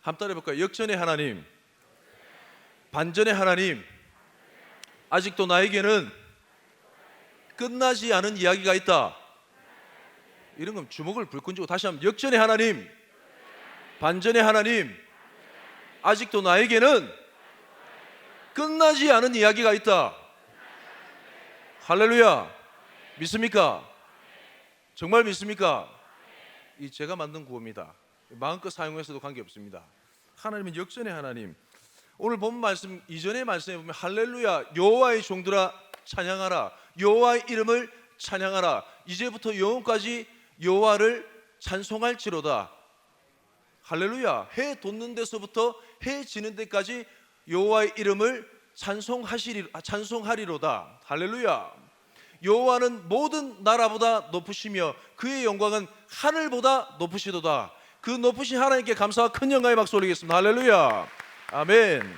한번 따라해볼까요? 역전의 하나님, 반전의 하나님, 아직도 나에게는 끝나지 않은 이야기가 있다. 이런 건 주먹을 불끈 쥐고 다시 한번 역전의 하나님, 반전의 하나님, 아직도 나에게는 끝나지 않은 이야기가 있다. 할렐루야. 믿습니까? 정말 믿습니까? 이 제가 만든 구호입니다. 마음껏 사용해서도 관계없습니다. 하나님은 역전의 하나님. 오늘 본 말씀 이전의 말씀에 보면 할렐루야 여호와의 종들아 찬양하라, 여호와의 이름을 찬양하라, 이제부터 영원까지 여호와를 찬송할지로다. 할렐루야. 해 돋는 데서부터 해 지는 데까지 여호와의 이름을 찬송하리로다. 할렐루야. 여호와는 모든 나라보다 높으시며 그의 영광은 하늘보다 높으시도다. 그 높으신 하나님께 감사와 큰 영광의 박수 올리겠습니다. 할렐루야. 아멘.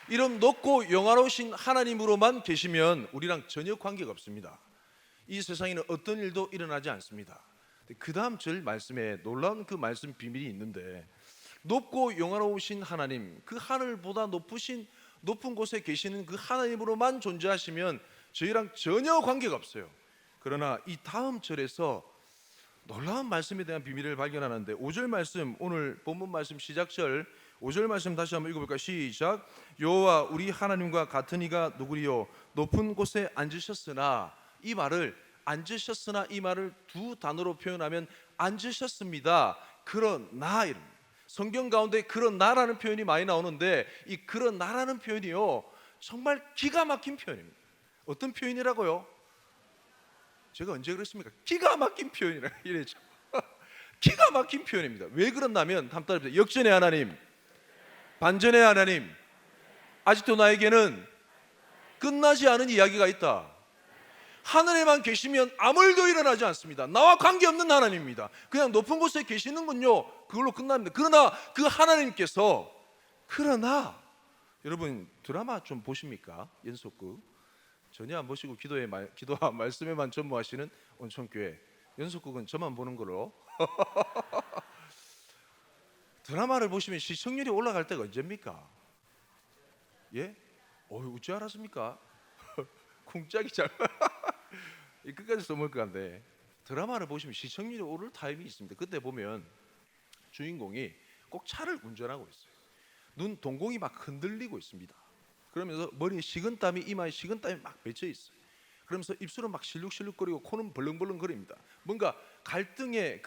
이런 높고 영화로우신 하나님으로만 계시면 우리랑 전혀 관계가 없습니다. 이 세상에는 어떤 일도 일어나지 않습니다. 그 다음 절 말씀에 놀라운 그 말씀 비밀이 있는데, 높고 영화로우신 하나님, 그 하늘보다 높은 곳에 계시는 그 하나님으로만 존재하시면 저희랑 전혀 관계가 없어요. 그러나 이 다음 절에서 놀라운 말씀에 대한 비밀을 발견하는데, 5절 말씀, 오늘 본문 말씀 시작절 5절 말씀 다시 한번 읽어볼까요? 시작. 여호와 우리 하나님과 같은 이가 누구리요? 높은 곳에 앉으셨으나, 이 말을 앉으셨으나 이 말을 두 단어로 표현하면 앉으셨습니다. 그러나, 성경 가운데 그러나라는 표현이 많이 나오는데, 이 그러나라는 표현이요 정말 기가 막힌 표현입니다. 어떤 표현이라고요? 제가 언제 그랬습니까? 기가 막힌 표현이라 이랬죠. 기가 막힌 표현입니다. 왜 그렇냐면, 한번 따라해보세요. 역전의 하나님, 반전의 하나님, 아직도 나에게는 끝나지 않은 이야기가 있다. 하늘에만 계시면 아무 일도 일어나지 않습니다. 나와 관계없는 하나님입니다. 그냥 높은 곳에 계시는군요, 그걸로 끝납니다. 그러나 그 하나님께서, 그러나 여러분 드라마 좀 보십니까? 연속극 전혀 안 보시고 기도와 말씀에만 전무하시는 온천교회, 연속극은 저만 보는 걸로. 드라마를 보시면 시청률이 올라갈 때가 언제입니까? 예? 어찌 알았습니까? 쿵짝이 잘 끝까지 써먹을 건데, 드라마를 보시면 시청률이 오를 타임이 있습니다. 그때 보면 주인공이 꼭 차를 운전하고 있어요. 눈 동공이 막 흔들리고 있습니다. 그러면서 머리에 식은땀이, 이마에 식은땀이 막 맺혀 있어요. 그러면서 입술은 막 실룩실룩거리고 코는 벌렁벌렁거립니다. 뭔가 갈등의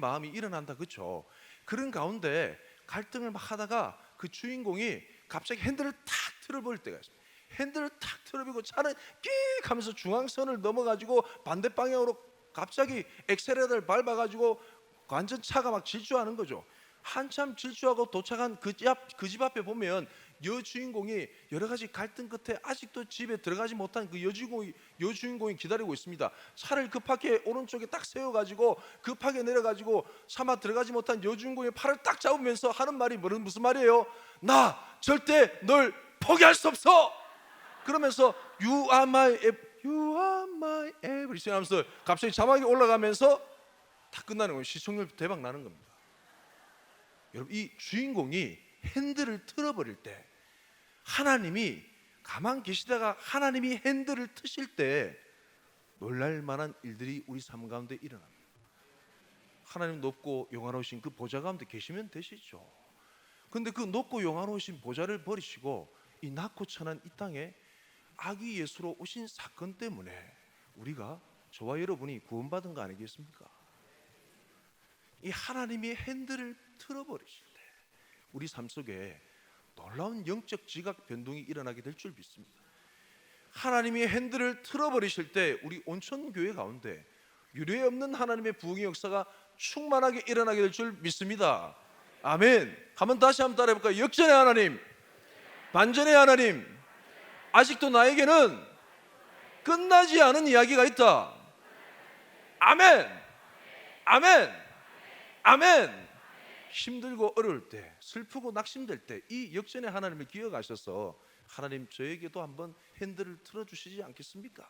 마음이 일어난다, 그렇죠? 그런 가운데 갈등을 막 하다가 그 주인공이 갑자기 핸들을 탁 틀어버릴 때가 있습니다. 핸들을 탁 틀어버리고 차는 끽 하면서 중앙선을 넘어가지고 반대 방향으로 갑자기 엑셀레이터를 밟아가지고 완전 차가 막 질주하는 거죠. 한참 질주하고 도착한 그 집 앞에 보면 여주인공이 여러 가지 갈등 끝에 아직도 집에 들어가지 못한 그 여주인공이 기다리고 있습니다. 차를 급하게 오른쪽에 딱 세워가지고 급하게 내려가지고 차마 들어가지 못한 여주인공의 팔을 딱 잡으면서 하는 말이 무슨 말이에요? 나 절대 널 포기할 수 없어. 그러면서 You are my everything 하면서 갑자기 자막이 올라가면서 다 끝나는 거예요. 시청률 대박 나는 겁니다. 여러분, 이 주인공이 핸들을 틀어버릴 때, 하나님이 가만 계시다가 하나님이 핸들을 트실 때 놀랄 만한 일들이 우리 삶 가운데 일어납니다. 하나님 높고 영화로우신 그 보좌 가운데 계시면 되시죠. 그런데 그 높고 영화로우신 보좌를 버리시고 이 낮고 천한 이 땅에 아기 예수로 오신 사건 때문에 우리가, 저와 여러분이 구원받은 거 아니겠습니까? 이 하나님이 핸들을 틀어버리실 때 우리 삶 속에 놀라운 영적 지각 변동이 일어나게 될 줄 믿습니다. 하나님이 핸들을 틀어버리실 때 우리 온천교회 가운데 유례 없는 하나님의 부흥의 역사가 충만하게 일어나게 될 줄 믿습니다. 아멘. 한번 다시 한번 따라해볼까요? 역전의 하나님, 반전의 하나님, 아직도 나에게는 끝나지 않은 이야기가 있다. 아멘. 아멘. 아멘. 힘들고 어려울 때, 슬프고 낙심될 때 이 역전의 하나님을 기억하셔서 하나님 저에게도 한번 핸들을 틀어주시지 않겠습니까?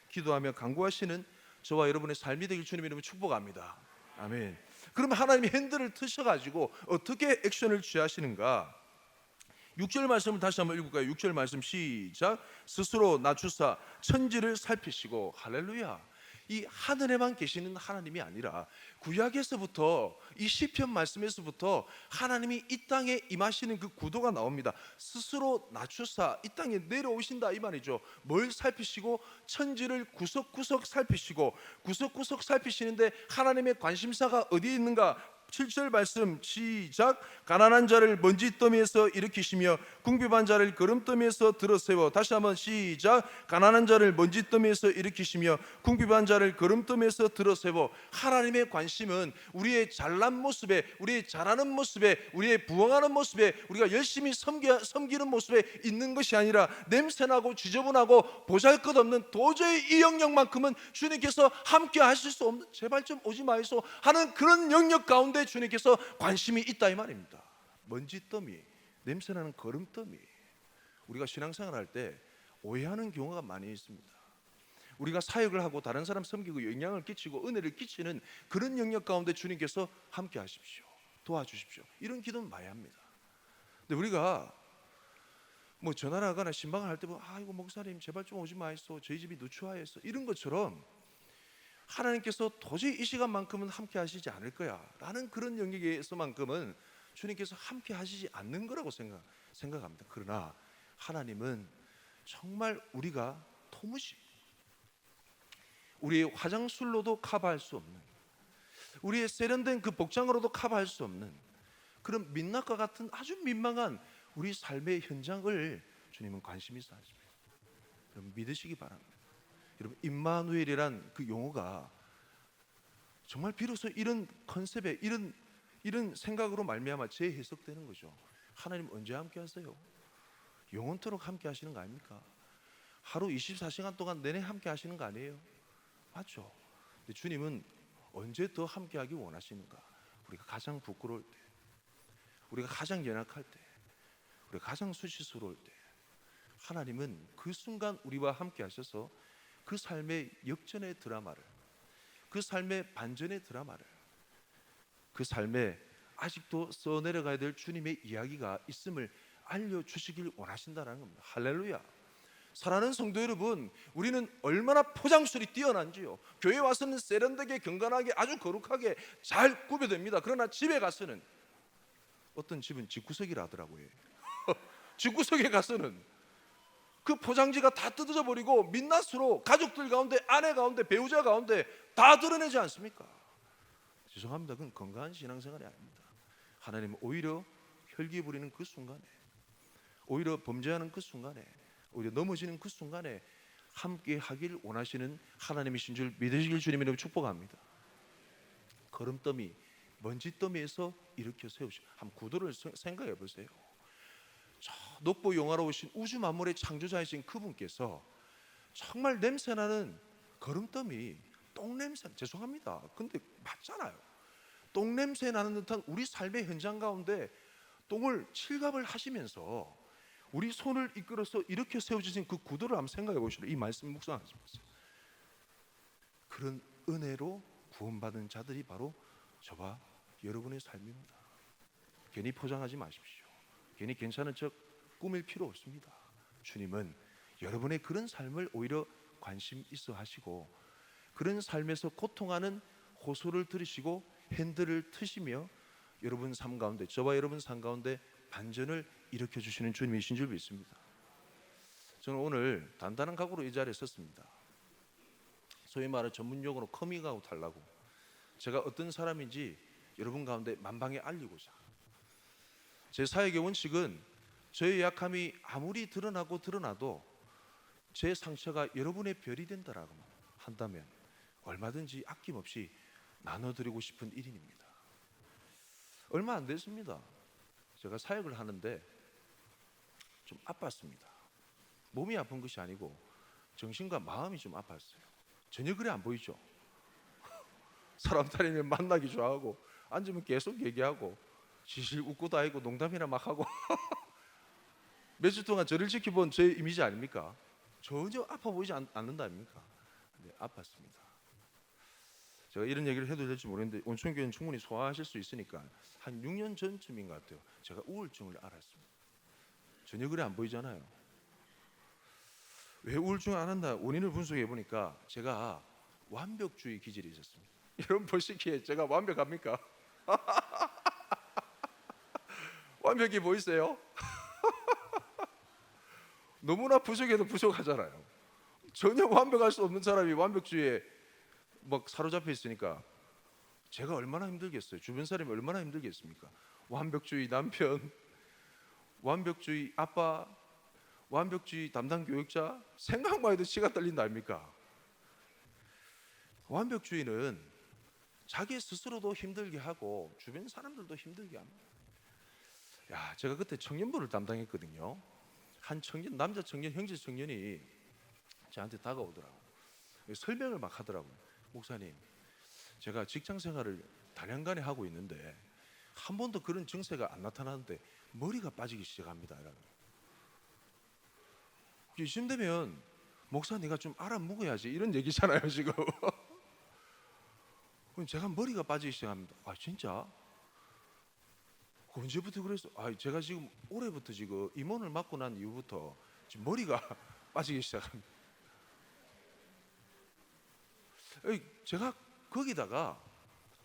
기도하며 간구하시는 저와 여러분의 삶이 되길 주님 이름으로 축복합니다. 아멘. 그럼 하나님이 핸들을 트셔가지고 어떻게 액션을 취하시는가? 6절 말씀을 다시 한번 읽을까요? 6절 말씀 시작. 스스로 낮추사 천지를 살피시고. 할렐루야. 이 하늘에만 계시는 하나님이 아니라 구약에서부터 이 시편 말씀에서부터 하나님이 이 땅에 임하시는 그 구도가 나옵니다. 스스로 낮추사 이 땅에 내려오신다 이 말이죠. 뭘 살피시고? 천지를 구석구석 살피시고. 구석구석 살피시는데 하나님의 관심사가 어디에 있는가? 7절 말씀 시작. 가난한 자를 먼지더미에서 일으키시며 궁핍한 자를 거름더미에서 들어세워. 다시 한번 시작. 가난한 자를 먼지더미에서 일으키시며 궁핍한 자를 거름더미에서 들어세워. 하나님의 관심은 우리의 잘난 모습에, 우리의 잘하는 모습에, 우리의 부흥하는 모습에, 우리가 열심히 섬기는 모습에 있는 것이 아니라 냄새나고 지저분하고 보잘것없는 도저히 이 영역만큼은 주님께서 함께 하실 수 없는, 제발 좀 오지 마이소 하는 그런 영역 가운데 주님께서 관심이 있다 이 말입니다. 먼지더미, 냄새나는 거름더미. 우리가 신앙생활 할 때 오해하는 경우가 많이 있습니다. 우리가 사역을 하고 다른 사람 섬기고 영향을 끼치고 은혜를 끼치는 그런 영역 가운데 주님께서 함께 하십시오, 도와주십시오, 이런 기도는 많이 합니다. 근데 우리가 뭐 전화를 하거나 신방을 할 때 아이고 목사님 제발 좀 오지 마이소, 저희 집이 누추하여서, 이런 것처럼 하나님께서 도저히 이 시간만큼은 함께 하시지 않을 거야 라는 그런 영역에서만큼은 주님께서 함께 하시지 않는 거라고 생각합니다. 그러나 하나님은 정말 우리가 도무지 우리의 화장술로도 커버할 수 없는, 우리의 세련된 그 복장으로도 커버할 수 없는 그런 민낯과 같은 아주 민망한 우리 삶의 현장을 주님은 관심 있어 하십니다. 여러분 믿으시기 바랍니다. 여러분 임마누엘이란 그 용어가 정말 비로소 이런 컨셉에 이런 생각으로 말미암아 재해석되는 거죠. 하나님 언제 함께 하세요? 영원토록 함께 하시는 거 아닙니까? 하루 24시간 동안 내내 함께 하시는 거 아니에요? 맞죠? 근데 주님은 언제 더 함께 하기 원하시는가? 우리가 가장 부끄러울 때, 우리가 가장 연약할 때, 우리가 가장 수치스러울 때 하나님은 그 순간 우리와 함께 하셔서 그 삶의 역전의 드라마를, 그 삶의 반전의 드라마를, 그 삶에 아직도 써내려가야 될 주님의 이야기가 있음을 알려주시길 원하신다는 겁니다. 할렐루야. 사랑하는 성도 여러분, 우리는 얼마나 포장술이 뛰어난지요. 교회 와서는 세련되게 경건하게 아주 거룩하게 잘 구별됩니다. 그러나 집에 가서는, 어떤 집은 집구석이라 하더라고요. 집구석에 가서는 그 포장지가 다 뜯어져 버리고 민낯으로 가족들 가운데, 아내 가운데, 배우자 가운데 다 드러내지 않습니까? 죄송합니다. 그건 건강한 신앙생활이 아닙니다. 하나님은 오히려 혈기 부리는 그 순간에, 오히려 범죄하는 그 순간에, 오히려 넘어지는 그 순간에 함께 하길 원하시는 하나님이신 줄 믿으시길 주님 이름으로 축복합니다. 거름더미, 먼지더미에서 일으켜 세우시고, 한번 구도를 생각해 보세요. 저 높고 영화로우신 우주 만물의 창조자이신 그분께서 정말 냄새나는 거름더미, 똥냄새, 죄송합니다. 근데 맞잖아요. 똥냄새 나는 듯한 우리 삶의 현장 가운데 똥을 칠갑을 하시면서 우리 손을 이끌어서 이렇게 세워주신 그 구도를 한번 생각해 보시라. 이 말씀 묵상하시면서 그런 은혜로 구원받은 자들이 바로 저와 여러분의 삶입니다. 괜히 포장하지 마십시오. 괜히 괜찮은 척 꾸밀 필요 없습니다. 주님은 여러분의 그런 삶을 오히려 관심 있어 하시고, 그런 삶에서 고통하는 호소를 들으시고 핸들을 트시며 여러분 삶 가운데, 저와 여러분 삶 가운데 반전을 일으켜 주시는 주님이신 줄 믿습니다. 저는 오늘 단단한 각오로 이 자리에 섰습니다. 소위 말해 전문용어로 커밍아웃 하려고, 제가 어떤 사람인지 여러분 가운데 만방에 알리고자. 제 사역의 원칙은 저의 약함이 아무리 드러나도 제 상처가 여러분의 별이 된다라고 한다면 얼마든지 아낌없이 나눠드리고 싶은 일인입니다. 얼마 안 됐습니다. 제가 사역을 하는데 좀 아팠습니다. 몸이 아픈 것이 아니고 정신과 마음이 좀 아팠어요. 전혀 그래 안 보이죠? 사람 다니면 만나기 좋아하고 앉으면 계속 얘기하고 실실 웃고 다니고 농담이나 막 하고 며칠 동안 저를 지켜본 제 이미지 아닙니까? 전혀 아파 보이지 않는다 아닙니까? 네, 아팠습니다. 제가 이런 얘기를 해도 될지 모르겠는데 온천교회는 충분히 소화하실 수 있으니까 한 6년 전쯤인 것 같아요. 제가 우울증을 알았습니다. 전혀 그래 안 보이잖아요. 왜 우울증을 알았나 원인을 분석해 보니까 제가 완벽주의 기질이 있었습니다. 여러분 보시기에 제가 완벽합니까? 완벽해 보이세요? 너무나 부족해도 부족하잖아요. 전혀 완벽할 수 없는 사람이 완벽주의에 막 사로잡혀 있으니까 제가 얼마나 힘들겠어요. 주변 사람이 얼마나 힘들겠습니까? 완벽주의 남편, 완벽주의 아빠, 완벽주의 담당 교육자, 생각만 해도 치가 떨린다 아닙니까? 완벽주의는 자기 스스로도 힘들게 하고 주변 사람들도 힘들게 합니다. 야, 제가 그때 청년부를 담당했거든요. 한 청년, 남자 청년, 형제 청년이 저한테 다가오더라고. 설명을 막 하더라고요. 목사님, 제가 직장 생활을 단연간에 하고 있는데 한 번도 그런 증세가 안 나타나는데 머리가 빠지기 시작합니다. 이쯤 되면 목사 네가 좀 알아먹어야지 이런 얘기잖아요 지금. 그럼 제가 머리가 빠지기 시작합니다. 아 진짜? 언제부터 그랬어? 아 제가 지금 올해부터 지금 임원을 맡고 난 이후부터 지금 머리가 빠지기 시작합니다. 제가 거기다가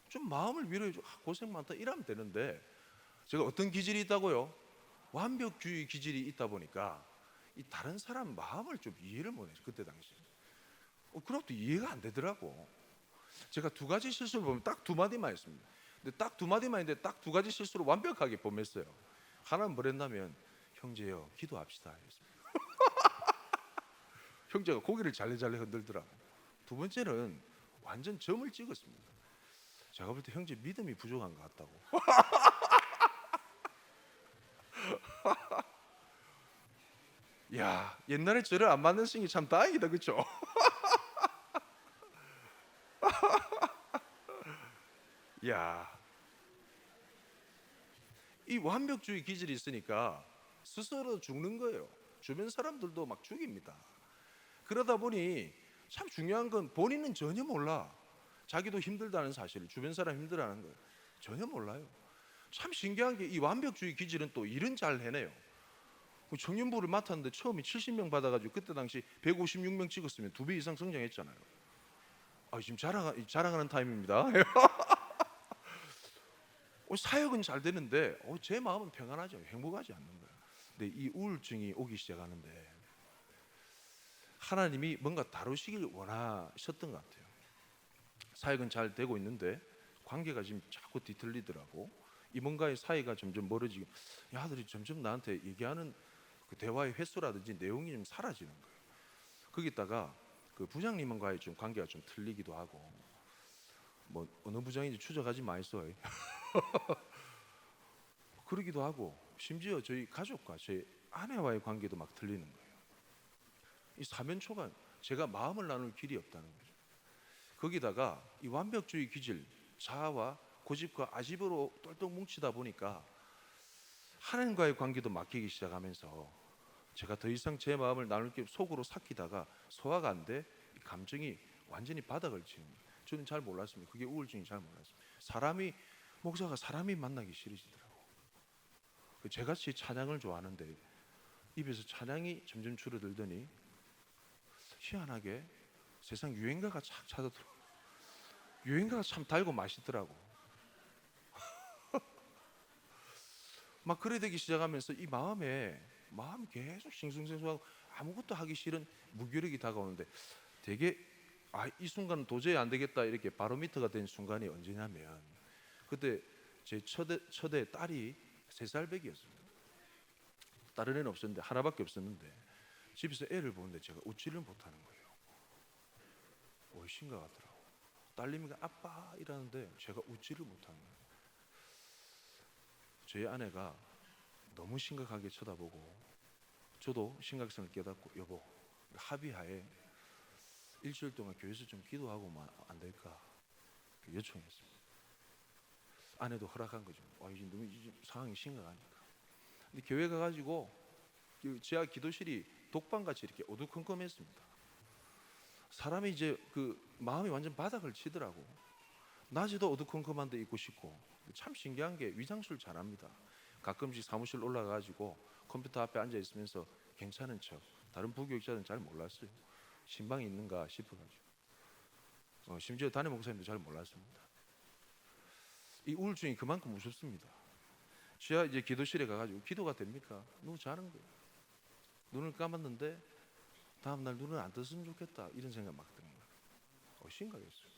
좀 마음을 위로해줘. 고생 많다 이러면 되는데 제가 어떤 기질이 있다고요? 완벽주의 기질이 있다 보니까 이 다른 사람 마음을 좀 이해를 못해요. 그때 당시 그것도 이해가 안 되더라고. 제가 두 가지 실수를 보면 딱 두 마디만 했습니다. 근데 딱 두 마디만 했는데 딱 두 가지 실수를 완벽하게 범했어요. 하나는 뭐랬냐면 형제요 기도합시다 했습니다. 형제가 고개를 잘래잘래 흔들더라고. 두 번째는 완전 점을 찍었습니다. 제가 볼 때 형제 믿음이 부족한 것 같다고. 야 옛날에 저를 안 만났으니 참 다행이다 그쵸? 야, 이 완벽주의 기질이 있으니까 스스로 죽는 거예요. 주변 사람들도 막 죽입니다. 그러다 보니 참 중요한 건 본인은 전혀 몰라. 자기도 힘들다는 사실을 주변 사람 힘들어하는 거예요. 전혀 몰라요. 참 신기한 게 이 완벽주의 기질은 또 일은 잘 해내요. 청년부를 맡았는데 처음에 70명 받아가지고 그때 당시 156명 찍었으면 2배 이상 성장했잖아요. 아, 지금 자랑하는 타임입니다. 사역은 잘 되는데 제 마음은 평안하지 행복하지 않는 거예요. 근데 이 우울증이 오기 시작하는데 하나님이 뭔가 다루시길 원하셨던 것 같아요. 사역은 잘 되고 있는데 관계가 지금 자꾸 뒤틀리더라고. 이뭔가의 사이가 점점 멀어지고 아들이 점점 나한테 얘기하는 그 대화의 횟수라든지 내용이 좀 사라지는 거예요. 거기다가 그 부장님과의 좀 관계가 좀 틀리기도 하고 뭐 어느 부장인지 추적하지 마이소. 그러기도 하고 심지어 저희 가족과 제 아내와의 관계도 막 틀리는 거예요. 이 사면초가 제가 마음을 나눌 길이 없다는 거죠. 거기다가 이 완벽주의 기질, 자아와 고집과 아집으로 똘똘 뭉치다 보니까 하나님과의 관계도 막히기 시작하면서 제가 더 이상 제 마음을 나눌 게 속으로 삭히다가 소화가 안 돼 감정이 완전히 바닥을 치는. 저는 잘 몰랐습니다. 그게 우울증이 잘 몰랐습니다. 목사가 사람이 만나기 싫으시더라고. 제같이 찬양을 좋아하는데 입에서 찬양이 점점 줄어들더니 희한하게 세상 유행가가 착 찾아들어. 유행가가 참 달고 맛있더라고. 막 그래 되기 시작하면서 이 마음 계속 싱숭생숭하고 아무것도 하기 싫은 무기력이 다가오는데 되게 이 순간은 도저히 안 되겠다 이렇게 바로미터가 된 순간이 언제냐면 그때 제 첫애 딸이 3살배기였습니다. 다른 애는 없었는데 하나밖에 없었는데 집에서 애를 보는데 제가 웃지를 못하는 거예요. 심각하더라고. 딸님이 아빠 이러는데 제가 웃지를 못하는 거예요. 저희 아내가 너무 심각하게 쳐다보고 저도 심각성을 깨닫고 여보 합의하에 일주일 동안 교회에서 좀 기도하고만 안 될까 요청했습니다. 아내도 허락한 거죠. 이제 너무 상황이 심각하니까. 근데 교회 가가지고 지하 기도실이 독방같이 이렇게 어두컴컴했습니다. 사람이 이제 그 마음이 완전 바닥을 치더라고. 낮에도 어두컴컴한 데 있고 싶고. 참 신기한 게 위장술 잘합니다. 가끔씩 사무실 올라가가지고 컴퓨터 앞에 앉아 있으면서 괜찮은 척. 다른 부교육자들은 잘 몰랐어요. 신방이 있는가 싶어가지고. 심지어 담임 목사님도 잘 몰랐습니다. 이 우울증이 그만큼 무섭습니다. 지하 이제 기도실에 가가지고 기도가 됩니까? 너무 자는 거예요. 눈을 감았는데 다음날 눈을 안 떴으면 좋겠다 이런 생각 막 드는 거예요. 심각했어요.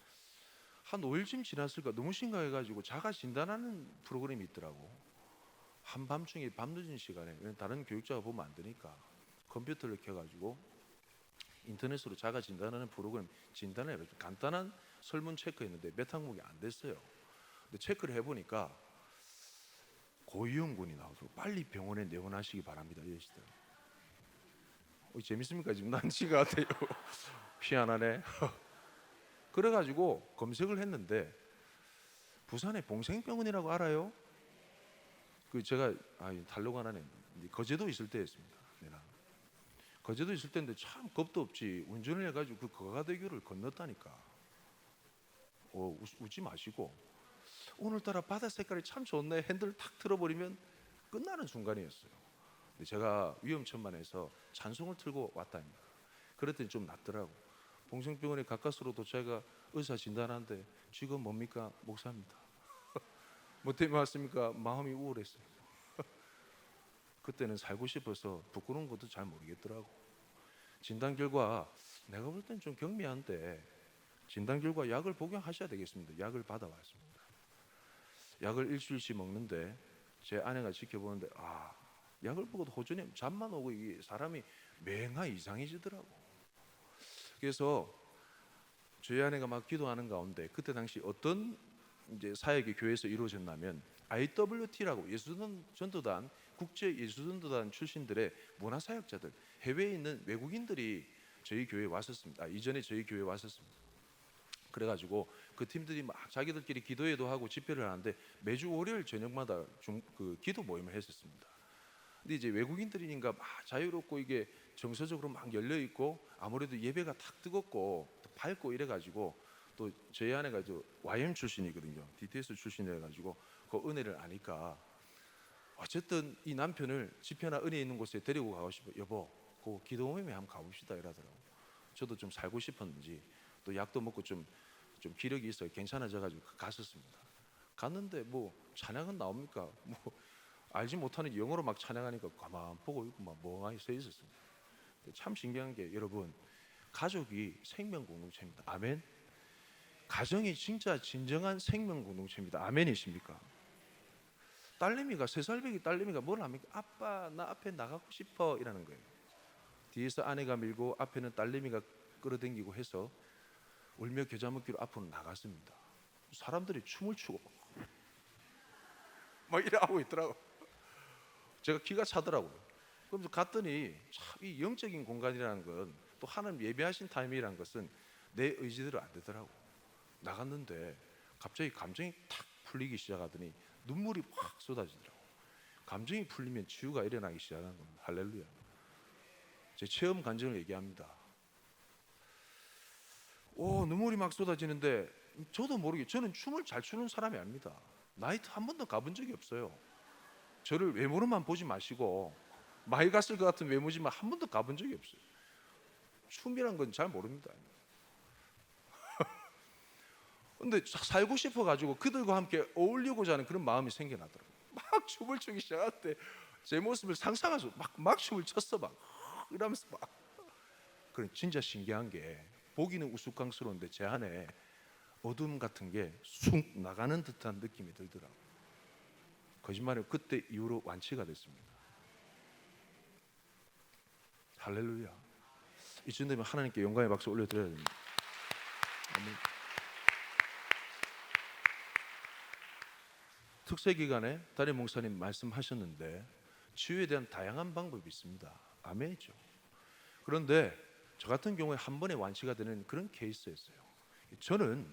한 5일쯤 지났을까 너무 심각해가지고 자가 진단하는 프로그램이 있더라고. 한밤중에 밤늦은 시간에 다른 교육자가 보면 안 되니까 컴퓨터를 켜가지고 인터넷으로 자가 진단하는 프로그램 진단을 해가지고 간단한 설문 체크했는데 몇 항목이 안 됐어요. 근데 체크를 해보니까 고위험군이 나오더라고. 빨리 병원에 내원하시기 바랍니다 이러시더라고요. 재밌습니까? 지금 난치가 같아요. 희한하네. 그래가지고 검색을 했는데 부산에 봉생병원이라고 알아요? 그 제가 달려고 하나네. 거제도 있을 때였습니다. 내가 거제도 있을 때인데 참 겁도 없지 운전을 해가지고 그 거가대교를 건넜다니까. 웃지 마시고 오늘따라 바다 색깔이 참 좋네. 핸들을 탁 틀어버리면 끝나는 순간이었어요. 근데 제가 위험천만해서 찬송을 틀고 왔다니까. 그랬더니 좀 낫더라고. 봉생병원에 가까스로 도착해가 의사 진단하는데 지금 뭡니까? 목사입니다. 뭐 때문에 왔습니까? 마음이 우울했어요. 그때는 살고 싶어서 부끄러운 것도 잘 모르겠더라고. 진단 결과 내가 볼 땐 좀 경미한데 진단 결과 약을 복용하셔야 되겠습니다. 약을 받아왔습니다. 약을 일주일씩 먹는데 제 아내가 지켜보는데 약을 먹어도 호전이 잠만 오고 이게 사람이 맹하 이상해지더라고. 그래서 저희 아내가 막 기도하는 가운데 그때 당시 어떤 이제 사역이 교회에서 이루어졌냐면 IWT라고 예수전도단 국제 예수전도단 출신들의 문화사역자들 해외에 있는 외국인들이 저희 교회에 왔었습니다. 이전에 저희 교회에 왔었습니다. 그래가지고 그 팀들이 막 자기들끼리 기도회도 하고 집회를 하는데 매주 월요일 저녁마다 그 기도 모임을 했었습니다. 근데 이제 외국인들이니까 막 자유롭고 이게 정서적으로 막 열려 있고 아무래도 예배가 탁 뜨겁고 밝고 이래가지고 또 저희 아내가 YM 출신이거든요. DTS 출신이어가지고 그 은혜를 아니까 어쨌든 이 남편을 집회나 은혜 있는 곳에 데리고 가고 싶어. 여보, 그 기도 모임에 한번 가봅시다 이러더라고. 저도 좀 살고 싶었는지 또 약도 먹고 좀 기력이 있어요. 괜찮아져가지고 갔었습니다. 갔는데 뭐 찬양은 나옵니까? 뭐 알지 못하는 영어로 막 찬양하니까 가만 보고 있고 막 멍하니 서 있었습니다. 참 신기한 게 여러분 가족이 생명 공동체입니다. 아멘. 가정이 진짜 진정한 생명 공동체입니다. 아멘이십니까? 딸내미가 3살배기 딸내미가 뭘 합니까? 아빠 나 앞에 나가고 싶어 이라는 거예요. 뒤에서 아내가 밀고 앞에는 딸내미가 끌어당기고 해서 울며 겨자 먹기로 앞으로 나갔습니다. 사람들이 춤을 추고 막 이래 하고 있더라고. 제가 기가 차더라고요. 그러면서 갔더니 참 이 영적인 공간이라는 건 또 하나님 예배하신 타임이라는 것은 내 의지대로 안 되더라고. 나갔는데 갑자기 감정이 탁 풀리기 시작하더니 눈물이 확 쏟아지더라고. 감정이 풀리면 치유가 일어나기 시작하는 겁니다. 할렐루야. 제 체험 간증을 얘기합니다. 눈물이 막 쏟아지는데 저도 모르게 저는 춤을 잘 추는 사람이 아닙니다. 나이트 한 번도 가본 적이 없어요. 저를 외모로만 보지 마시고 많이 갔을 것 같은 외모지만 한 번도 가본 적이 없어요. 춤이란 건 잘 모릅니다. 근데 살고 싶어 가지고 그들과 함께 어울리고자 하는 그런 마음이 생겨나더라고요. 막 춤을 추기 시작할 때 제 모습을 상상하면서 막 춤을 췄어 막 이러면서 막. 그래 진짜 신기한 게 보기는 우스꽝스러운데 제 안에 어둠 같은 게 쑥 나가는 듯한 느낌이 들더라고요. 거짓말이에요. 그때 이후로 완치가 됐습니다. 할렐루야. 이쯤 되면 하나님께 영광의 박수 올려드려야 됩니다. 아멘. 특세 기간에 담임 목사님 말씀하셨는데 치유에 대한 다양한 방법이 있습니다. 아멘이죠. 그런데 저 같은 경우에 한 번에 완치가 되는 그런 케이스였어요. 저는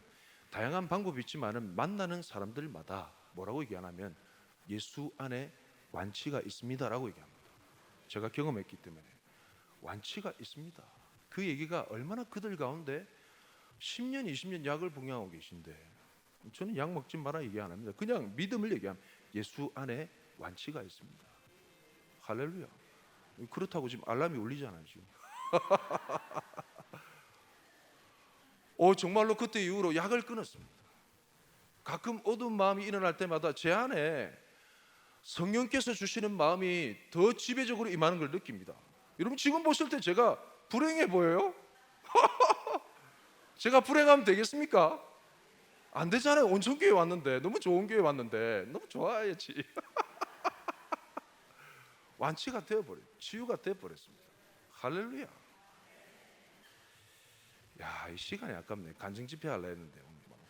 다양한 방법이 있지만은 만나는 사람들마다 뭐라고 얘기하냐면 예수 안에 완치가 있습니다라고 얘기합니다. 제가 경험했기 때문에 완치가 있습니다. 그 얘기가 얼마나 그들 가운데 10년, 20년 약을 복용하고 계신데 저는 약 먹지 마라 얘기 안 합니다. 그냥 믿음을 얘기하면 예수 안에 완치가 있습니다. 할렐루야. 그렇다고 지금 알람이 울리잖아요 지금. 정말로 그때 이후로 약을 끊었습니다. 가끔 어두운 마음이 일어날 때마다 제 안에 성령께서 주시는 마음이 더 지배적으로 임하는 걸 느낍니다. 여러분 지금 보실 때 제가 불행해 보여요? 제가 불행하면 되겠습니까? 안 되잖아요. 온천교회 왔는데, 너무 좋은 교회 왔는데 너무 좋아야지. 완치가 되어버려요. 치유가 되어버렸습니다. 할렐루야. 야, 이 시간이 아깝네. 간증 집회 하려 했는데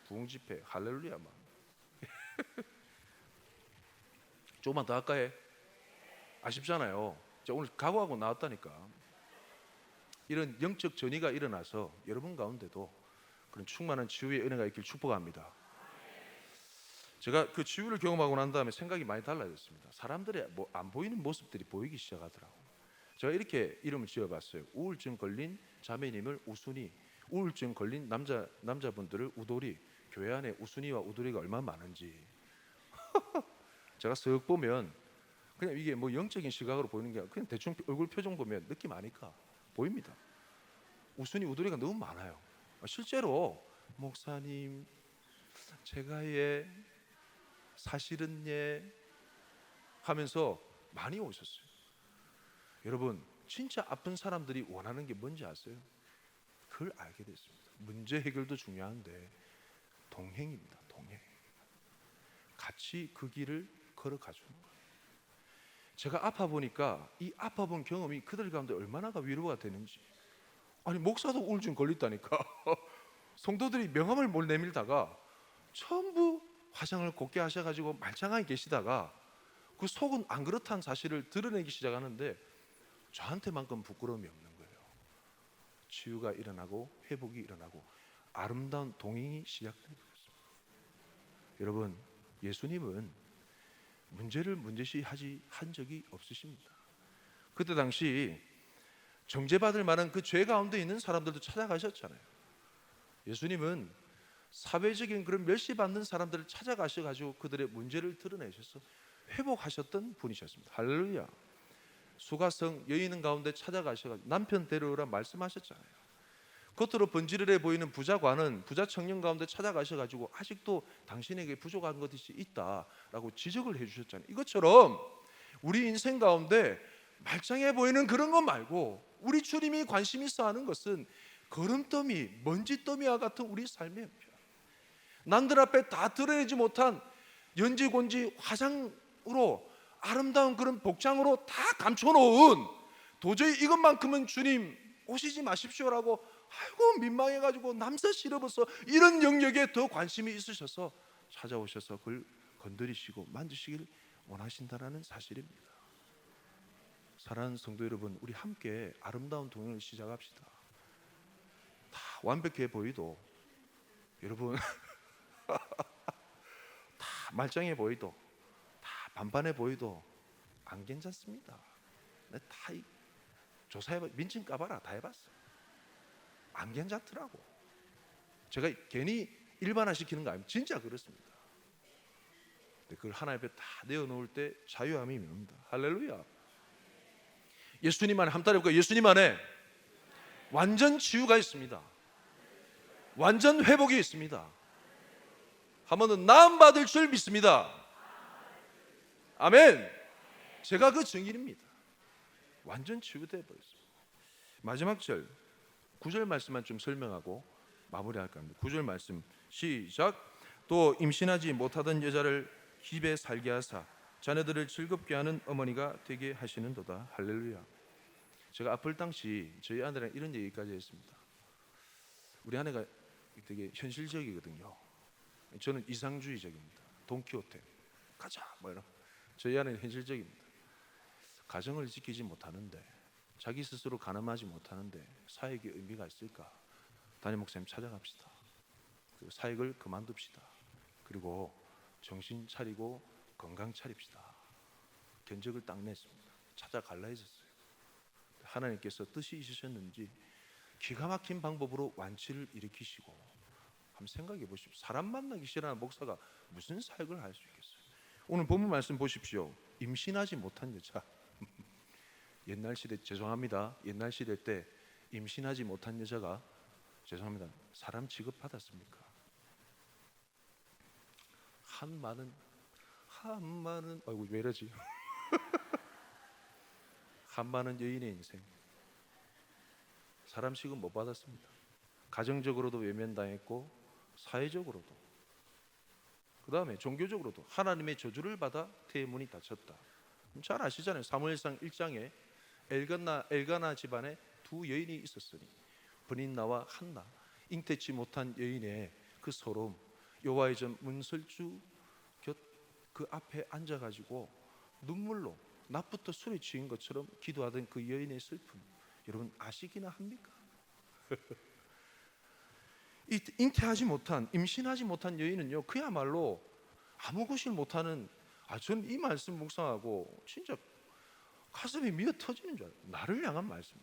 부흥 집회. 할렐루야. 막. 조금만 더 할까 해? 아쉽잖아요. 오늘 각오하고 나왔다니까. 이런 영적 전이가 일어나서 여러분 가운데도 그런 충만한 치유의 은혜가 있길 축복합니다. 제가 그 치유를 경험하고 난 다음에 생각이 많이 달라졌습니다. 사람들의 안 보이는 모습들이 보이기 시작하더라고요. 제가 이렇게 이름을 지어봤어요. 우울증 걸린 자매님을 우순이, 우울증 걸린 남자분들을 우돌이. 교회 안에 우순이와 우돌이가 얼마나 많은지 제가 쓱 보면 그냥 이게 뭐 영적인 시각으로 보이는 게 아니라 그냥 대충 얼굴 표정 보면 느낌 아니까 보입니다. 우순이 우돌이가 너무 많아요. 실제로 목사님 제가 사실은 하면서 많이 오셨어요. 여러분 진짜 아픈 사람들이 원하는 게 뭔지 아세요? 그걸 알게 됐습니다. 문제 해결도 중요한데 동행입니다. 동행. 같이 그 길을 걸어가주는 거예요. 제가 아파 보니까 이 아파 본 경험이 그들 가운데 얼마나 위로가 되는지. 아니 목사도 우울증 걸렸다니까. 성도들이 명함을 못 내밀다가 전부 화장을 곱게 하셔가지고 말짱하게 계시다가 그 속은 안 그렇다는 사실을 드러내기 시작하는데 저한테만큼 부끄러움이 없는 거예요. 치유가 일어나고 회복이 일어나고 아름다운 동행이 시작된 거였습니다. 여러분 예수님은 문제를 문제시 한 적이 없으십니다. 그때 당시 정죄받을 만한 그 죄 가운데 있는 사람들도 찾아가셨잖아요. 예수님은 사회적인 그런 멸시받는 사람들을 찾아가셔가지고 그들의 문제를 드러내셔서 회복하셨던 분이셨습니다. 할렐루야. 수가성 여인은 가운데 찾아가셔가지고 남편 데려오라 말씀하셨잖아요. 겉으로 번지르르해 보이는 부자관은 부자 청년 가운데 찾아가셔가지고 아직도 당신에게 부족한 것이 있다라고 지적을 해주셨잖아요. 이것처럼 우리 인생 가운데 말짱해 보이는 그런 것 말고 우리 주님이 관심 있어 하는 것은 거름더미, 먼지더미와 같은 우리 삶의 형편, 남들 앞에 다 드러내지 못한 연지곤지 화장으로 아름다운 그런 복장으로 다 감춰놓은, 도저히 이것만큼은 주님 오시지 마십시오라고 아이고 민망해가지고 남사 실어버서 이런 영역에 더 관심이 있으셔서 찾아오셔서 그걸 건드리시고 만지시길 원하신다는 사실입니다. 사랑하는 성도 여러분, 우리 함께 아름다운 동행을 시작합시다. 다 완벽해 보이도 여러분 다 말짱해 보이도 다 반반해 보이도 안 괜찮습니다. 다 조사해봐, 민증 까봐라, 다 해봤어. 안 괜찮더라고. 제가 괜히 일반화시키는 거 아니에요. 진짜 그렇습니다. 그걸 하나님 앞에 다 내어놓을 때 자유함이 옵니다. 할렐루야. 예수님 안에, 함따라 해볼까요? 예수님 안에 완전 치유가 있습니다. 완전 회복이 있습니다. 한 번 더 나음 받을 줄 믿습니다. 아멘. 제가 그 증인입니다. 완전 치유되어 버렸습니다. 마지막 절 9절 말씀만 좀 설명하고 마무리할까 합니다. 9절 말씀 시작. 또 임신하지 못하던 여자를 집에 살게 하사 자녀들을 즐겁게 하는 어머니가 되게 하시는도다. 할렐루야. 제가 아플 당시 저희 아내랑 이런 얘기까지 했습니다. 우리 아내가 되게 현실적이거든요. 저는 이상주의적입니다. 돈키호테 가자 뭐 이런. 저희 아내는 현실적입니다. 가정을 지키지 못하는데, 자기 스스로 가늠하지 못하는데 사역의 의미가 있을까? 담임 목사님 찾아갑시다. 그리고 사역을 그만둡시다. 그리고 정신 차리고 건강 차립시다. 견적을 딱 냈습니다. 찾아갈라 했었어요. 하나님께서 뜻이 있으셨는지 기가 막힌 방법으로 완치를 일으키시고 한번 생각해 보십시오. 사람 만나기 싫어하는 목사가 무슨 사역을 할 수 있겠어요? 오늘 본문 말씀 보십시오. 임신하지 못한 여자. 옛날 시대, 죄송합니다, 옛날 시대 때 임신하지 못한 여자가, 죄송합니다, 사람 취급받았습니까? 한 많은 아이고 왜 이러지? 한 많은 여인의 인생, 사람 취급 못 받았습니다. 가정적으로도 외면당했고, 사회적으로도, 그 다음에 종교적으로도 하나님의 저주를 받아 태의 문이 닫혔다. 잘 아시잖아요. 사무엘상 1장에 엘가나 집안에 두 여인이 있었으니 브닌나와 한나, 잉태치 못한 여인의 그 서러움. 여호와의 전 문설주 곁 그 앞에 앉아가지고 눈물로 낮부터 술에 취한 것처럼 기도하던 그 여인의 슬픔, 여러분 아시기나 합니까? 임신하지 못한 여인은요, 그야말로 아무 것을 못하는, 저는 이 말씀 묵상하고 진짜 가슴이 미어 터지는 줄 알아요. 나를 향한 말씀.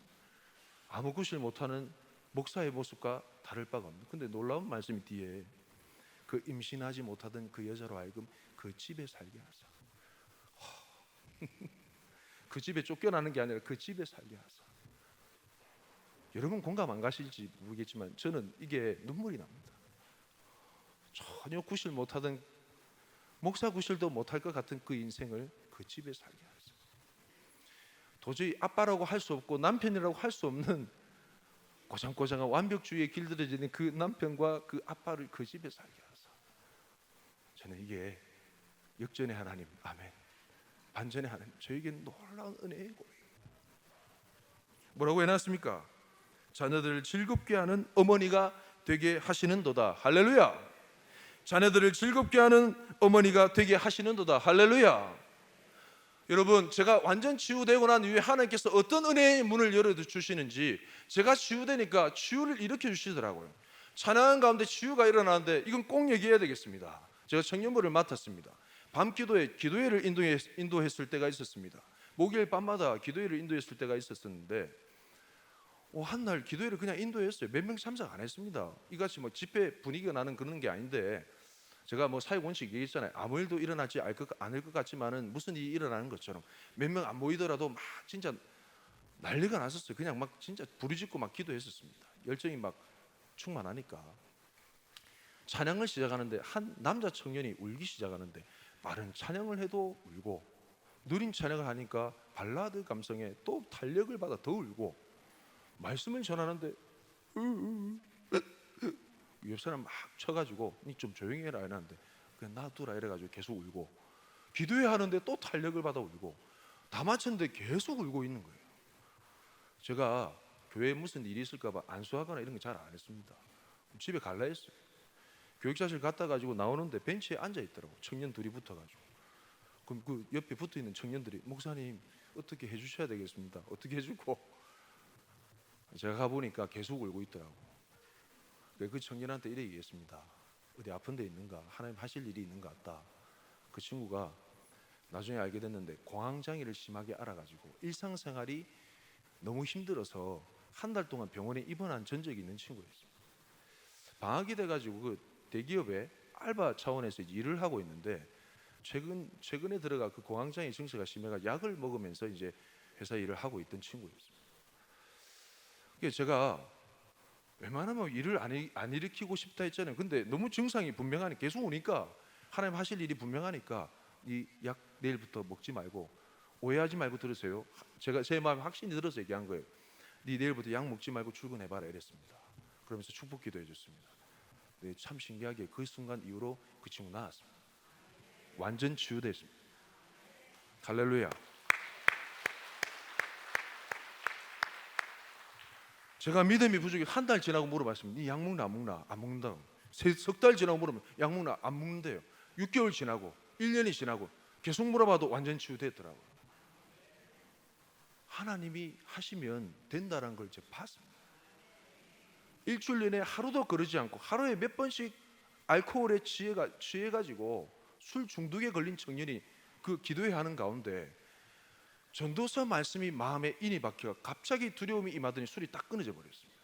아무 것을 못하는 목사의 모습과 다를 바가 없는. 근데 놀라운 말씀이 뒤에, 그 임신하지 못하던 그 여자로 하여금 그 집에 살게 하사. 그 집에 쫓겨나는 게 아니라 그 집에 살게 하사. 여러분 공감 안 가실지 모르겠지만 저는 이게 눈물이 납니다. 전혀 구실 못하던, 목사 구실도 못할 것 같은 그 인생을 그 집에 살게 하사. 도저히 아빠라고 할 수 없고 남편이라고 할 수 없는 고장고장한 완벽주의에 길들여지는 그 남편과 그 아빠를 그 집에 살게 하사. 저는 이게 역전의 하나님, 아멘, 반전의 하나님, 저에게는 놀라운 은혜의 고백입니다. 뭐라고 해놨습니까? 자녀들을 즐겁게 하는 어머니가 되게 하시는도다. 할렐루야. 자녀들을 즐겁게 하는 어머니가 되게 하시는도다. 할렐루야. 여러분, 제가 완전 치유되고 난 이후에 하나님께서 어떤 은혜의 문을 열어주시는지, 제가 치유되니까 치유를 일으켜 주시더라고요. 찬양한 가운데 치유가 일어나는데 이건 꼭 얘기해야 되겠습니다. 제가 청년부를 맡았습니다. 밤 기도회를 인도했을 때가 있었습니다. 목요일 밤마다 기도회를 인도했을 때가 있었는데, 한날 기도회를 그냥 인도했어요. 몇 명 참석 안 했습니다. 이같이 뭐 집회 분위기가 나는 그런 게 아닌데, 제가 뭐 사회 원칙 얘기했잖아요. 아무 일도 일어나지 않을 것 같지만은 무슨 일이 일어나는 것처럼 몇 명 안 모이더라도 막 진짜 난리가 났었어요. 그냥 막 진짜 부르짖고 막 기도했었습니다. 열정이 막 충만하니까. 찬양을 시작하는데 한 남자 청년이 울기 시작하는데, 빠른 찬양을 해도 울고, 느린 찬양을 하니까 발라드 감성에 또 탄력을 받아 더 울고, 말씀을 전하는데 옆 사람 막 쳐가지고 니 좀 조용히 해라 이러는데, 그냥 놔두라 이래가지고 계속 울고, 기도회 하는데 또 탄력을 받아 울고, 다 마쳤는데 계속 울고 있는 거예요. 제가 교회에 무슨 일이 있을까봐 안수하거나 이런 거 잘 안 했습니다. 집에 갈라 했어요. 교육자실 갔다 가지고 나오는데 벤치에 앉아 있더라고. 청년 둘이 붙어가지고. 그럼 그 옆에 붙어 있는 청년들이, 목사님 어떻게 해주셔야 되겠습니다. 어떻게 해주고, 제가 가보니까 계속 울고 있더라고. 그 청년한테 이래 얘기했습니다. 어디 아픈 데 있는가? 하나님 하실 일이 있는 것 같다. 그 친구가 나중에 알게 됐는데 공황장애를 심하게 알아가지고 일상생활이 너무 힘들어서 한 달 동안 병원에 입원한 전적이 있는 친구였습니다. 방학이 돼가지고 그 대기업에 알바 차원에서 일을 하고 있는데, 최근에 들어가 그 공황장애 증세가 심해가 약을 먹으면서 이제 회사 일을 하고 있던 친구였습니다. 제가 웬만하면 일을 안 일으키고 싶다 했잖아요. 근데 너무 증상이 분명하니 계속 오니까, 하나님 하실 일이 분명하니까 이 약 내일부터 먹지 말고, 오해하지 말고 들으세요. 제가 제 마음에 확신이 들어서 얘기한 거예요. 네 내일부터 약 먹지 말고 출근해봐라 이랬습니다. 그러면서 축복 기도해 줬습니다. 네, 참 신기하게 그 순간 이후로 그 친구 나았습니다. 완전 치유됐습니다. 할렐루야. 제가 믿음이 부족해 한 달 지나고 물어봤습니다. 네 약 먹나 안 먹나? 안 먹는다고. 석 달 지나고 물으면 약 먹나? 안 먹는데요. 6개월 지나고 1년이 지나고 계속 물어봐도 완전 치유됐더라고요. 하나님이 하시면 된다는 걸 제가 봤습니다. 일주일 내내 하루도 거르지 않고 하루에 몇 번씩 알코올에 취해가지고 술 중독에 걸린 청년이 그 기도회 하는 가운데 전도서 말씀이 마음에 인이 박혀 갑자기 두려움이 임하더니 술이 딱 끊어져 버렸습니다.